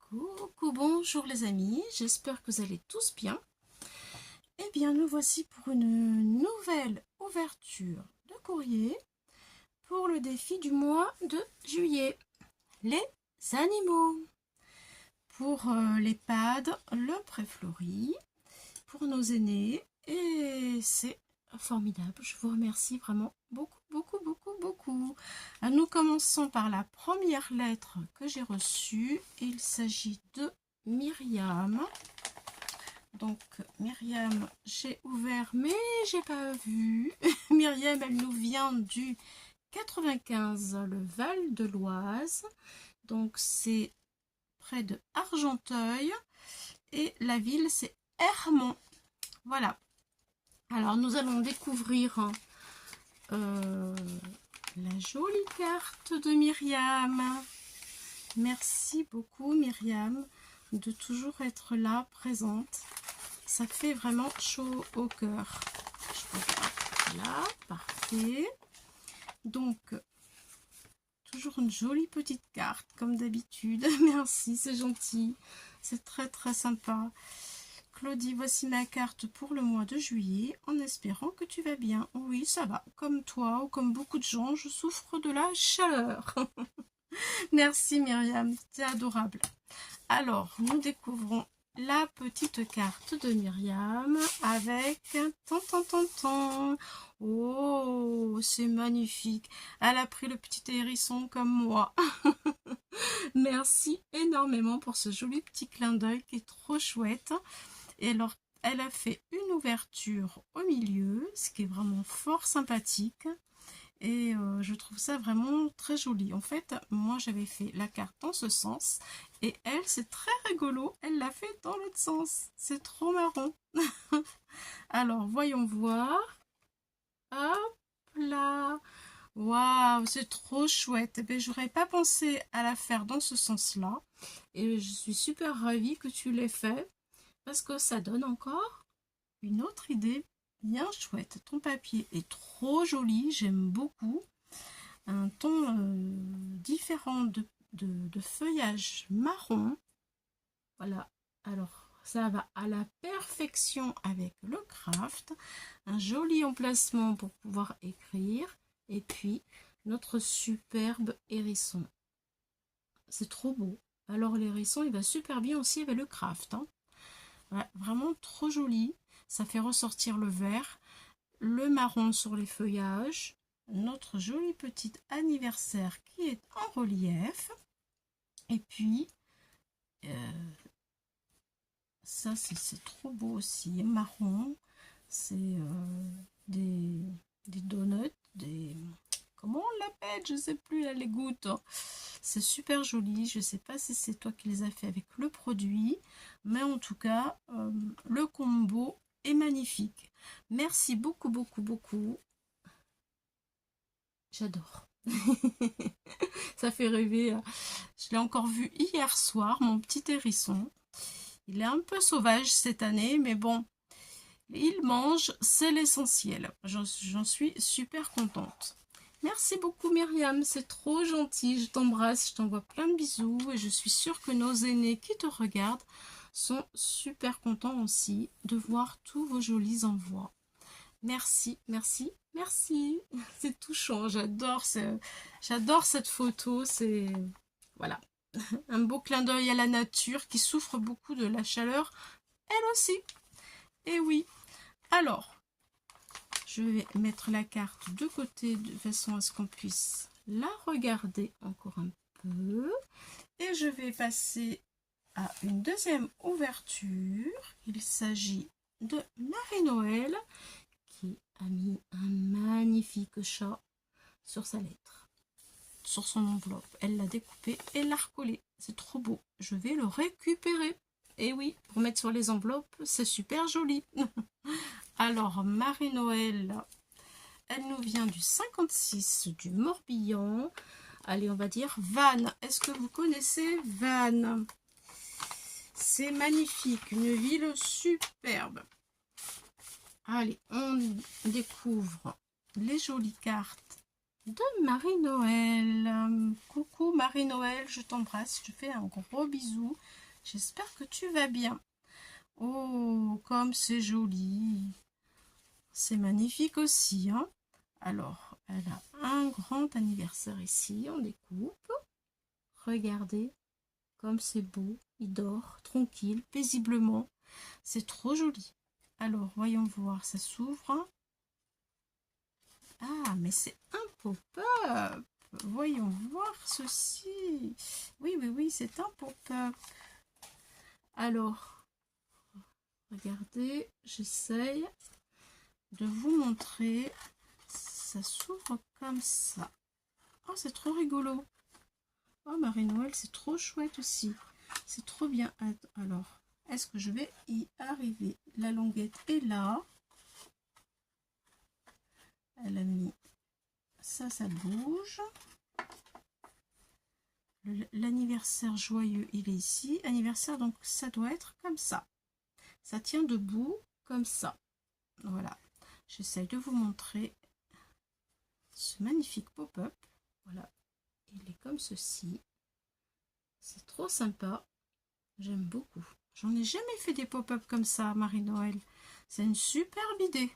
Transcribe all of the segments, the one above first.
Coucou, bonjour les amis, j'espère que vous allez tous bien. Eh bien, nous voici pour une nouvelle ouverture de courrier pour le défi du mois de juillet. Les animaux. Pour l'EHPAD, le Préfleury, pour nos aînés. Et c'est formidable, je vous remercie vraiment beaucoup. Nous commençons par la première lettre que j'ai reçue. Il s'agit de Myriam. Donc Myriam, j'ai ouvert mais j'ai pas vu. Myriam, elle nous vient du 95, le Val de l'Oise. Donc c'est près de Argenteuil et la ville c'est Hermont. Voilà. Alors nous allons découvrir la jolie carte de Myriam. Merci beaucoup Myriam de toujours être là, présente. Ça fait vraiment chaud au cœur. Voilà, parfait. Donc, toujours une jolie petite carte, comme d'habitude. Merci, c'est gentil. C'est très sympa. Claudie, voici ma carte pour le mois de juillet, en espérant que tu vas bien. Oui, ça va. Comme toi ou comme beaucoup de gens, je souffre de la chaleur. Merci Myriam, c'est adorable. Alors, nous découvrons la petite carte de Myriam avec tant. Oh, c'est magnifique. Elle a pris le petit hérisson comme moi. Merci énormément pour ce joli petit clin d'œil qui est trop chouette. Et alors, elle a fait une ouverture au milieu, ce qui est vraiment fort sympathique. Et je trouve ça vraiment très joli. En fait, moi j'avais fait la carte dans ce sens et elle, c'est très rigolo, elle l'a fait dans l'autre sens. C'est trop marrant. Alors, voyons voir. Hop là. Waouh, c'est trop chouette. Ben, j'aurais pas pensé à la faire dans ce sens-là. Et je suis super ravie que tu l'aies fait parce que ça donne encore une autre idée bien chouette. Ton papier est trop joli, j'aime beaucoup. Un ton différent de feuillage marron. Voilà, alors ça va à la perfection avec le craft. Un joli emplacement pour pouvoir écrire. Et puis notre superbe hérisson. C'est trop beau. Alors l'hérisson, il va super bien aussi avec le craft. Hein. Ouais, vraiment trop joli. Ça fait ressortir le vert, le marron sur les feuillages, notre joli petit anniversaire qui est en relief. Et puis, ça c'est trop beau aussi, marron. C'est des donuts, des... Comment on l'appelle? Je sais plus, là, les gouttes. C'est super joli. Je sais pas si c'est toi qui les as fait avec le produit. Mais en tout cas, le combo est magnifique. Merci beaucoup. J'adore. Ça fait rêver. Je l'ai encore vu hier soir, mon petit hérisson. Il est un peu sauvage cette année, mais bon, il mange, c'est l'essentiel. J'en suis super contente. Merci beaucoup Myriam, c'est trop gentil. Je t'embrasse, je t'envoie plein de bisous et je suis sûre que nos aînés qui te regardent sont super contents aussi de voir tous vos jolis envois. Merci. C'est touchant, j'adore cette photo, c'est voilà, un beau clin d'œil à la nature qui souffre beaucoup de la chaleur, elle aussi. Et oui, alors, je vais mettre la carte de côté de façon à ce qu'on puisse la regarder encore un peu. Et je vais passer à une deuxième ouverture. Il s'agit de Marie-Noël qui a mis un magnifique chat sur sa lettre, sur son enveloppe. Elle l'a découpé et l'a recollé. C'est trop beau. Je vais le récupérer. Et oui, pour mettre sur les enveloppes, c'est super joli. Alors, Marie-Noël, elle nous vient du 56 du Morbihan. Allez, on va dire Vannes. Est-ce que vous connaissez Vannes? C'est magnifique, une ville superbe. Allez, on découvre les jolies cartes de Marie-Noël. Coucou Marie-Noël, je t'embrasse, je te fais un gros bisou. J'espère que tu vas bien. Oh, comme c'est joli. C'est magnifique aussi, hein. Alors, elle a un grand anniversaire ici, on découpe. Regardez comme c'est beau. Il dort tranquille, paisiblement. C'est trop joli. Alors, voyons voir, ça s'ouvre. Ah, mais c'est un pop-up. Voyons voir ceci. Oui, oui, oui, c'est un pop-up. Alors, regardez, j'essaye de vous montrer. Ça s'ouvre comme ça. Oh, c'est trop rigolo. Oh, Marie-Noël, c'est trop chouette aussi. C'est trop bien. Alors, est-ce que je vais y arriver? La languette est là. Elle a mis ça, ça bouge. L'anniversaire joyeux, il est ici. Anniversaire, donc ça doit être comme ça. Ça tient debout comme ça. Voilà. J'essaye de vous montrer ce magnifique pop-up. Voilà. Il est comme ceci. C'est trop sympa. J'aime beaucoup. J'en ai jamais fait des pop-up comme ça, Marie-Noël. C'est une superbe idée.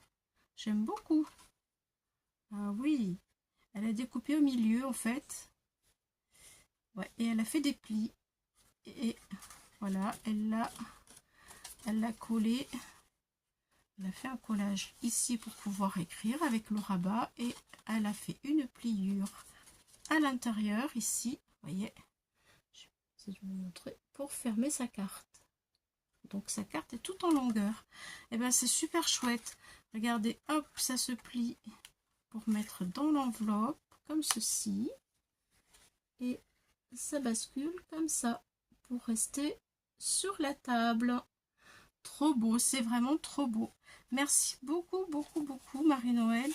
J'aime beaucoup. Ah oui. Elle a découpé au milieu, en fait. Ouais. Et elle a fait des plis. Et voilà. Elle l'a collé. Elle a fait un collage ici pour pouvoir écrire avec le rabat. Et elle a fait une pliure à l'intérieur, ici. Vous voyez. Je vais vous montrer pour fermer sa carte. Donc sa carte est tout en longueur. Et bien c'est super chouette. Regardez, hop, ça se plie pour mettre dans l'enveloppe comme ceci. Et ça bascule comme ça pour rester sur la table. Trop beau, c'est vraiment trop beau. Merci beaucoup, beaucoup, beaucoup Marie-Noël.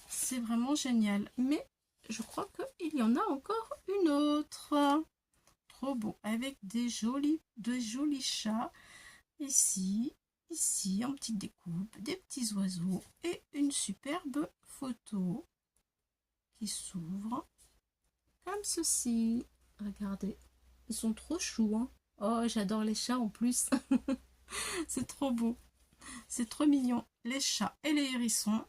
C'est vraiment génial. Mais je crois qu'il y en a encore une autre. Trop beau, avec de jolis chats. Ici, en petite découpe, des petits oiseaux et une superbe photo qui s'ouvre comme ceci. Regardez, ils sont trop choux, hein. Oh, j'adore les chats en plus. C'est trop beau, c'est trop mignon. Les chats et les hérissons,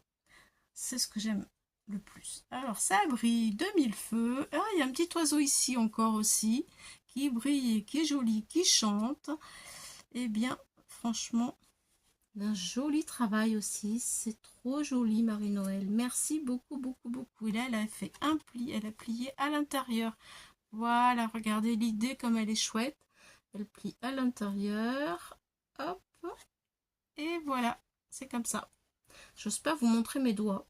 c'est ce que j'aime le plus. Alors, ça brille de mille feux. Ah, il y a un petit oiseau ici encore aussi, qui brille, qui est joli, qui chante. Eh bien, franchement, un joli travail aussi. C'est trop joli, Marie-Noël. Merci beaucoup, beaucoup, beaucoup. Et là, elle a fait un pli. Elle a plié à l'intérieur. Voilà, regardez l'idée comme elle est chouette. Elle plie à l'intérieur. Hop. Et voilà, c'est comme ça. J'ose pas vous montrer mes doigts.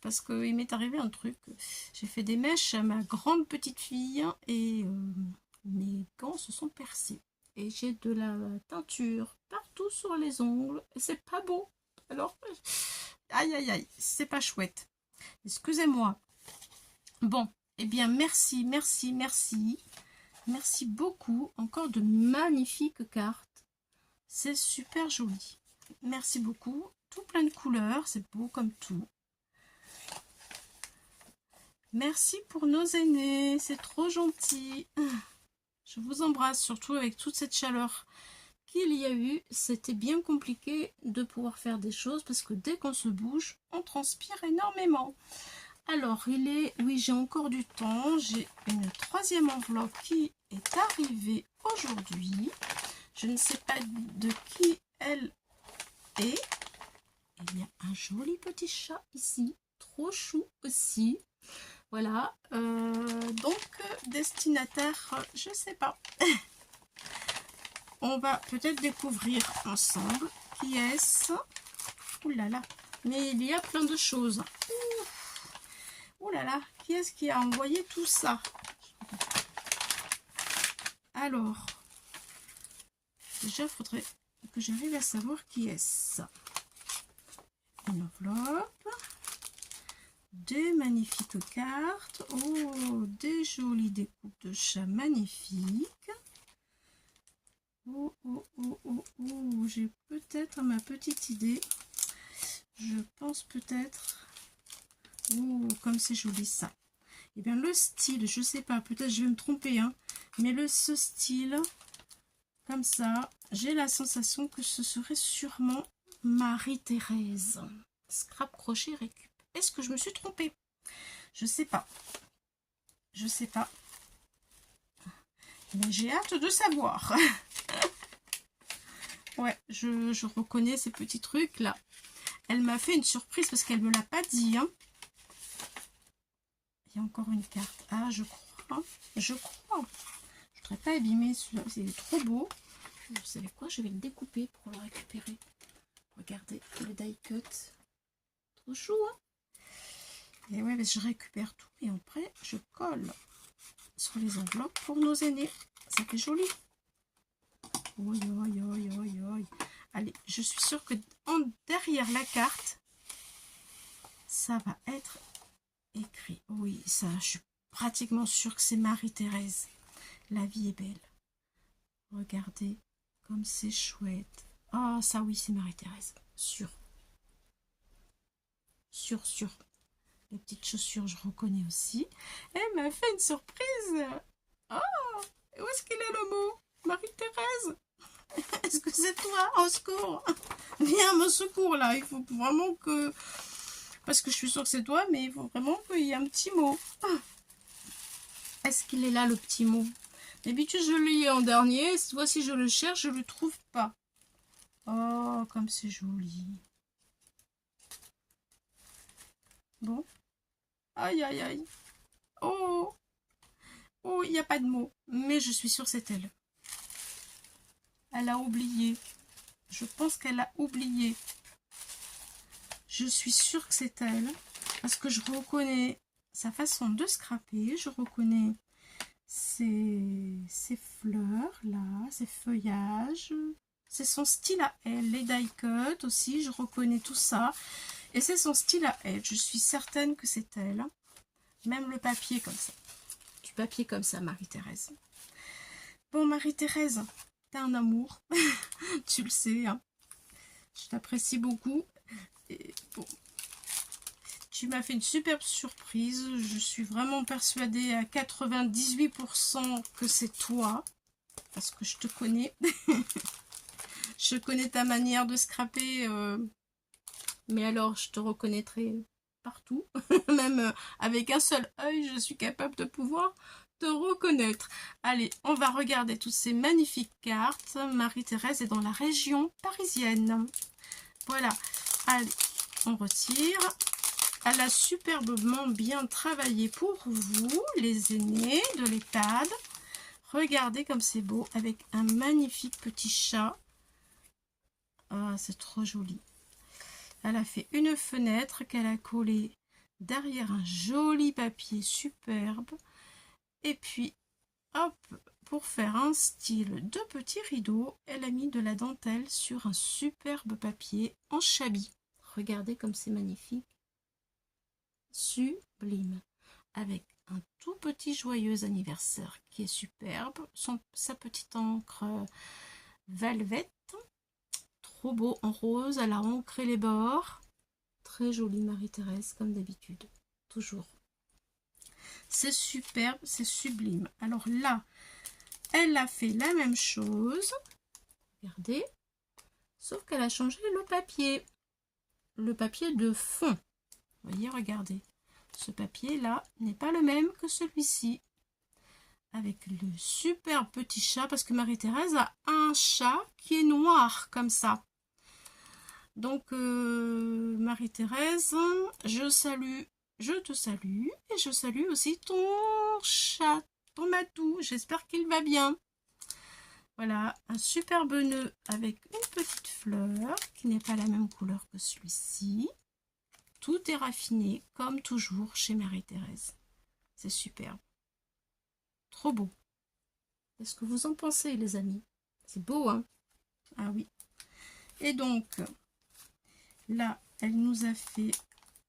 Parce qu'il m'est arrivé un truc. J'ai fait des mèches à ma grande petite fille. Et mes gants se sont percés. Et j'ai de la teinture partout sur les ongles. Et c'est pas beau. Alors, aïe aïe aïe, c'est pas chouette. Excusez-moi. Bon, eh bien merci, merci, merci. Merci beaucoup. Encore de magnifiques cartes. C'est super joli. Merci beaucoup. Tout plein de couleurs. C'est beau comme tout. Merci pour nos aînés. C'est trop gentil. Je vous embrasse, surtout avec toute cette chaleur qu'il y a eu. C'était bien compliqué de pouvoir faire des choses parce que dès qu'on se bouge, on transpire énormément. Alors, oui, j'ai encore du temps. J'ai une troisième enveloppe qui est arrivée aujourd'hui. Je ne sais pas de qui elle est. Il y a un joli petit chat ici, trop chou aussi. Voilà, donc destinataire, je sais pas. On va peut-être découvrir ensemble qui est-ce. Ouh là là, mais il y a plein de choses. Ouh là là, qui est-ce qui a envoyé tout ça? Alors, déjà, il faudrait que j'arrive à savoir qui est-ce. Une enveloppe. Des magnifiques cartes. Oh, des jolies découpes de chats magnifiques. Oh, oh, oh, oh, oh. J'ai peut-être ma petite idée. Je pense peut-être Oh, comme c'est joli ça. Et bien le style, je sais pas, peut-être je vais me tromper, hein, mais ce style, comme ça, j'ai la sensation que ce serait sûrement Marie-Thérèse. Scrap crochet récup. Est-ce que je me suis trompée? Je sais pas. Je sais pas. Mais j'ai hâte de savoir. Ouais, je reconnais ces petits trucs là. Elle m'a fait une surprise parce qu'elle me l'a pas dit, hein. Il y a encore une carte. Ah, je crois. Je crois. Je ne voudrais pas abîmer celui-là. C'est trop beau. Vous savez quoi? Je vais le découper pour le récupérer. Regardez le die cut. Trop chou, hein? Et ouais, mais je récupère tout. Et après, je colle sur les enveloppes pour nos aînés. Ça fait joli. Oi, oi, oi, oi, oi. Allez, je suis sûre que derrière la carte, ça va être écrit. Oui, ça, je suis pratiquement sûre que c'est Marie-Thérèse. La vie est belle. Regardez comme c'est chouette. Ah, oh, ça oui, c'est Marie-Thérèse. Sûr. Sûr, sûr. Les petites chaussures, je reconnais aussi. Elle m'a fait une surprise. Oh, où est-ce qu'il est le mot? Marie-Thérèse. Est-ce que c'est toi? Au secours. Viens à mon secours là. Il faut vraiment que... Parce que je suis sûre que c'est toi, mais il faut vraiment qu'il y ait un petit mot. Est-ce qu'il est là, le petit mot? D'habitude, je l'ai en dernier. Cette fois-ci, je le cherche, je ne le trouve pas. Oh, comme c'est joli. Bon. Aïe, aïe, aïe. Oh. Oh, il n'y a pas de mot. Mais je suis sûre que c'est elle. Elle a oublié. Je pense qu'elle a oublié. Je suis sûre que c'est elle. Parce que je reconnais sa façon de scraper. Je reconnais ses fleurs là, ses feuillages. C'est son style à elle. Les die cut aussi, je reconnais tout ça. Et c'est son style à elle. Je suis certaine que c'est elle. Même le papier comme ça. Du papier comme ça, Marie-Thérèse. Bon, Marie-Thérèse, t'as un amour. Tu le sais, hein. Je t'apprécie beaucoup. Et bon, tu m'as fait une superbe surprise. Je suis vraiment persuadée à 98% que c'est toi. Parce que je te connais. Je connais ta manière de scraper. Mais alors, je te reconnaîtrai partout. Même avec un seul œil, je suis capable de pouvoir te reconnaître. Allez, on va regarder toutes ces magnifiques cartes. Marie-Thérèse est dans la région parisienne. Voilà. Allez, on retire. Elle a superbement bien travaillé pour vous, les aînés de l'EHPAD. Regardez comme c'est beau, avec un magnifique petit chat. Ah, c'est trop joli. Elle a fait une fenêtre qu'elle a collée derrière un joli papier superbe. Et puis, hop, pour faire un style de petit rideau, elle a mis de la dentelle sur un superbe papier en chablis. Regardez comme c'est magnifique. Sublime. Avec un tout petit joyeux anniversaire qui est superbe. Sa petite encre velvet. Trop beau en rose. Elle a ancré les bords. Très jolie Marie-Thérèse comme d'habitude. Toujours. C'est superbe, c'est sublime. Alors là, elle a fait la même chose. Regardez. Sauf qu'elle a changé le papier. Le papier de fond. Vous voyez, regardez. Ce papier-là n'est pas le même que celui-ci. Avec le super petit chat. Parce que Marie-Thérèse a un chat qui est noir comme ça. Donc, Marie-Thérèse, je te salue. Et je salue aussi ton chat, ton matou. J'espère qu'il va bien. Voilà, un superbe nœud avec une petite fleur qui n'est pas la même couleur que celui-ci. Tout est raffiné, comme toujours chez Marie-Thérèse. C'est superbe. Trop beau. Qu'est-ce que vous en pensez, les amis? C'est beau, hein? Ah oui. Et donc, là, elle nous a fait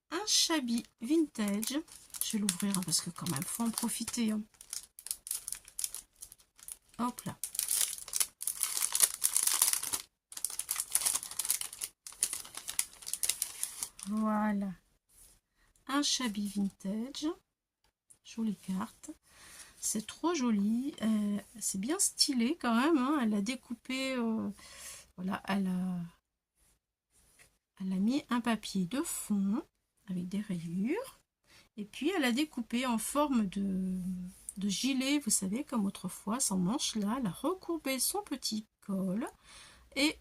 un chablis vintage. Je vais l'ouvrir hein, parce que quand même, faut en profiter. Hein. Hop là. Voilà. un Shabby Vintage. Jolie carte. C'est trop joli. C'est bien stylé quand même. Hein. Elle a découpé. Voilà, elle a mis un papier de fond avec des rayures. Et puis elle a découpé en forme de gilet, vous savez, comme autrefois, sans manche là. Elle a recourbé son petit col. Et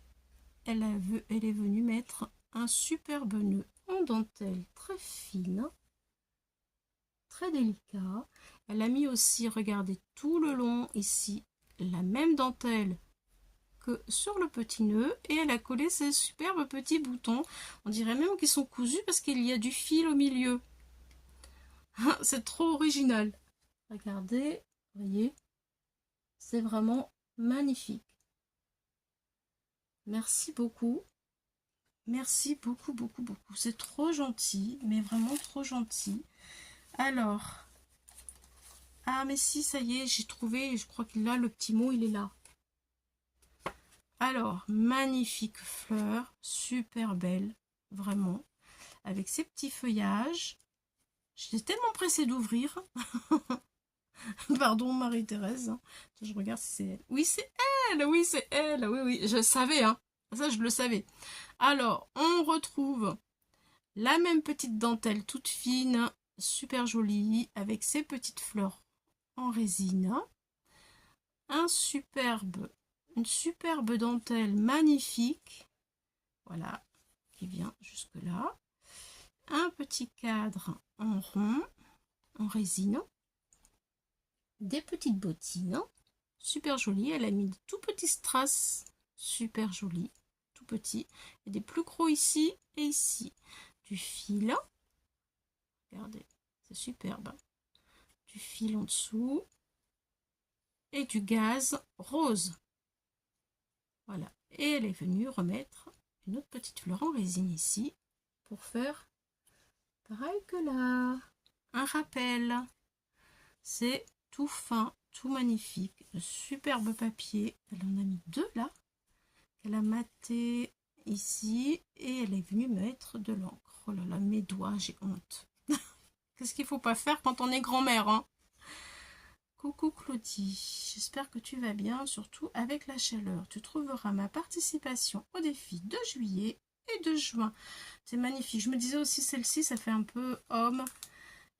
elle est venue mettre un superbe nœud en dentelle très fine, très délicat. Elle a mis aussi, regardez, tout le long ici, la même dentelle que sur le petit nœud. Et elle a collé ces superbes petits boutons. On dirait même qu'ils sont cousus parce qu'il y a du fil au milieu. C'est trop original. Regardez, voyez, c'est vraiment magnifique. Merci beaucoup. Merci beaucoup, beaucoup, beaucoup. C'est trop gentil, mais vraiment trop gentil. Alors, ah mais si, ça y est, j'ai trouvé, je crois que là, le petit mot, il est là. Alors, magnifique fleur, super belle, vraiment, avec ses petits feuillages. J'étais tellement pressée d'ouvrir. Pardon, Marie-Thérèse. Je regarde si c'est elle. Oui, c'est elle, oui, c'est elle. Oui, oui, je savais, hein. Ça, je le savais. Alors, on retrouve la même petite dentelle toute fine, super jolie, avec ses petites fleurs en résine. Une superbe dentelle magnifique. Voilà, qui vient jusque là. Un petit cadre en rond, en résine. Des petites bottines, super jolies. Elle a mis des tout petits strass, super jolis, tout petits. Et des plus gros ici et ici. Du fil, regardez, c'est superbe. Du fil en dessous. Et du gaz rose. Voilà. Et elle est venue remettre une autre petite fleur en résine ici. Pour faire pareil que là. Un rappel. C'est tout fin, tout magnifique, de superbe papier. Elle en a mis deux là, elle a maté ici et elle est venue mettre de l'encre. Oh là là, mes doigts, j'ai honte. Qu'est-ce qu'il faut pas faire quand on est grand-mère, hein? Coucou Claudie, j'espère que tu vas bien, surtout avec la chaleur. Tu trouveras ma participation au défi de juillet et de juin. C'est magnifique. Je me disais aussi celle-ci, ça fait un peu homme.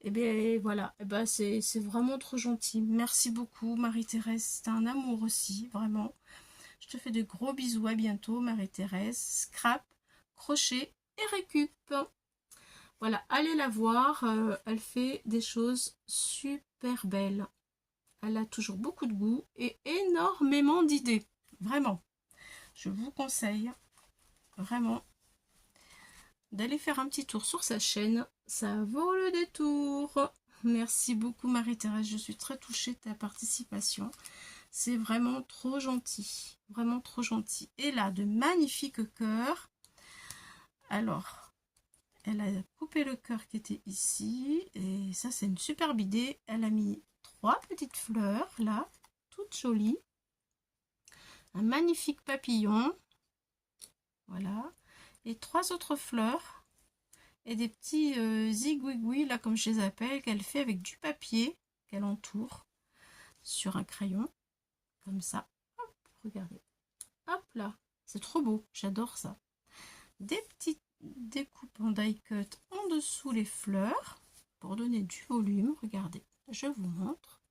Et bien voilà, et ben c'est vraiment trop gentil. Merci beaucoup Marie-Thérèse, c'est un amour aussi, vraiment. Je te fais de gros bisous, à bientôt Marie-Thérèse. Scrap, crochet et récup. Voilà, allez la voir, elle fait des choses super belles. Elle a toujours beaucoup de goût et énormément d'idées, vraiment. Je vous conseille vraiment d'aller faire un petit tour sur sa chaîne, ça vaut le détour. Merci beaucoup Marie-Thérèse, je suis très touchée de ta participation. C'est vraiment trop gentil, vraiment trop gentil. Et là, de magnifiques cœurs. Alors, elle a coupé le cœur qui était ici, et ça c'est une superbe idée. Elle a mis 3 petites fleurs là, toutes jolies. Un magnifique papillon, voilà. Et 3 autres fleurs et des petits zigouigouis là comme je les appelle, qu'elle fait avec du papier qu'elle entoure sur un crayon comme ça. Hop, regardez, hop là, c'est trop beau, j'adore ça. Des petites découpes en die cut en dessous les fleurs pour donner du volume. Regardez, je vous montre,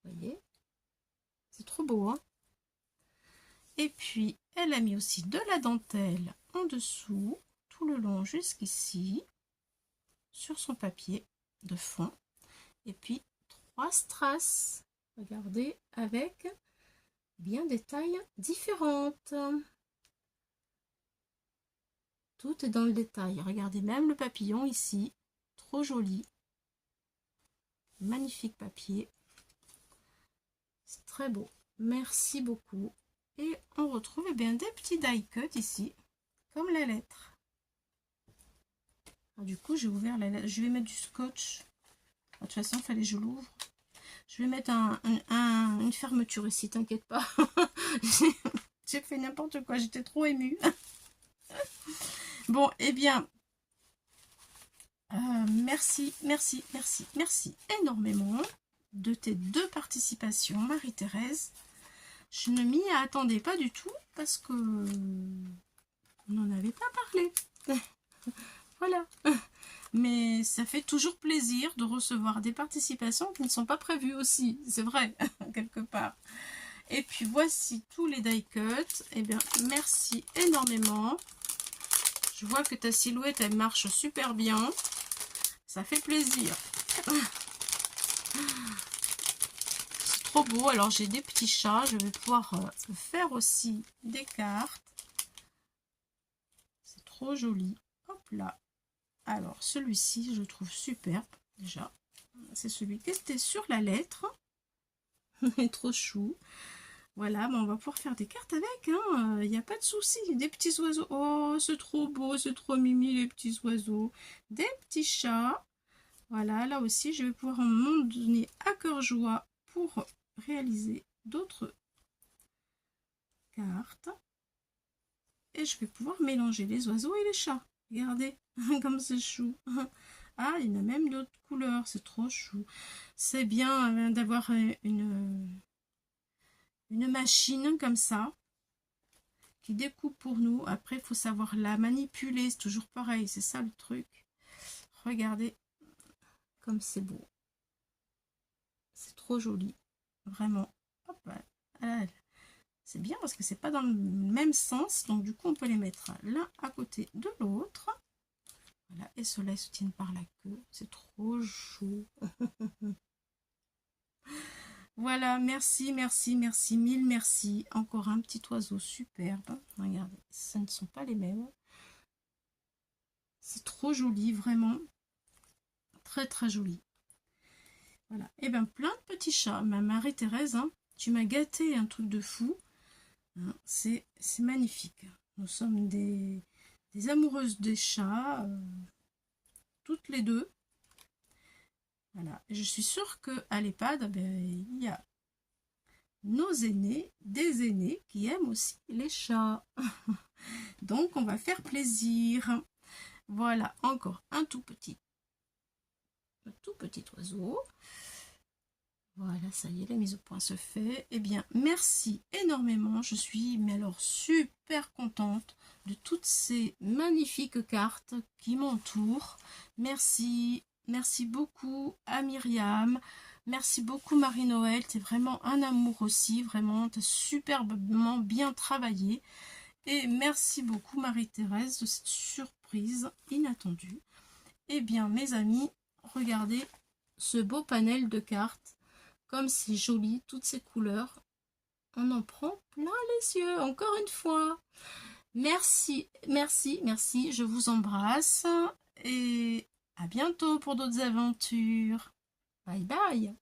vous voyez, c'est trop beau, hein. Et puis, elle a mis aussi de la dentelle en dessous, tout le long jusqu'ici, sur son papier de fond. Et puis, 3 strass, regardez, avec bien des tailles différentes. Tout est dans le détail. Regardez, même le papillon ici, trop joli. Magnifique papier. C'est très beau. Merci beaucoup. Et on retrouve eh bien des petits die cut ici, comme la lettre. Alors, du coup, j'ai ouvert la lettre. Je vais mettre du scotch. De toute façon, il fallait que je l'ouvre. Je vais mettre une fermeture ici, t'inquiète pas. J'ai fait n'importe quoi, j'étais trop émue. Bon, eh bien, Merci, merci, merci, merci énormément de tes 2 participations, Marie-Thérèse. Je ne m'y attendais pas du tout parce que on n'en avait pas parlé. Voilà. Mais ça fait toujours plaisir de recevoir des participations qui ne sont pas prévues aussi. C'est vrai, quelque part. Et puis voici tous les die cuts. Eh bien, merci énormément. Je vois que ta silhouette, elle marche super bien. Ça fait plaisir. C'est trop beau. Alors, j'ai des petits chats. Je vais pouvoir faire aussi des cartes. C'est trop joli. Hop là. Alors, celui-ci, je le trouve superbe. Déjà, c'est celui qui était sur la lettre. Il est trop chou. Voilà, mais on va pouvoir faire des cartes avec, hein. Il n'y a pas de souci. Des petits oiseaux. Oh, c'est trop beau, c'est trop mimi, les petits oiseaux. Des petits chats. Voilà, là aussi, je vais pouvoir m'en donner à cœur joie pour réaliser d'autres cartes. Et je vais pouvoir mélanger les oiseaux et les chats. Regardez, comme c'est chou. Ah, il y en a même d'autres couleurs, c'est trop chou. C'est bien d'avoir une machine comme ça qui découpe pour nous. Après, il faut savoir la manipuler, c'est toujours pareil, c'est ça le truc. Regardez comme c'est beau. C'est trop joli, vraiment. Hop, c'est bien parce que c'est pas dans le même sens, donc du coup on peut les mettre l'un à côté de l'autre. Voilà, et ceux-là ils se tiennent par la queue, c'est trop chou. Voilà, merci, merci, merci, mille merci. Encore un petit oiseau superbe. Regardez, ce ne sont pas les mêmes. C'est trop joli, vraiment. Très, très joli. Voilà, et bien plein de petits chats. Ma Marie-Thérèse, hein, tu m'as gâté un truc de fou. Hein, c'est magnifique. Nous sommes des amoureuses des chats, toutes les deux. Voilà, et je suis sûre qu'à l'EHPAD, il y a nos aînés, des aînés qui aiment aussi les chats. Donc, on va faire plaisir. Voilà, encore un tout petit oiseau. Voilà, ça y est, la mise au point se fait. Eh bien, merci énormément. Je suis, mais alors, super contente de toutes ces magnifiques cartes qui m'entourent. Merci, merci beaucoup à Myriam. Merci beaucoup Marie-Noël. T'es vraiment un amour aussi. Vraiment, t'as superbement bien travaillé. Et merci beaucoup Marie-Thérèse de cette surprise inattendue. Eh bien, mes amis, regardez ce beau panel de cartes. Comme c'est joli, toutes ces couleurs, on en prend plein les yeux, encore une fois. Merci, merci, merci, je vous embrasse et à bientôt pour d'autres aventures. Bye bye.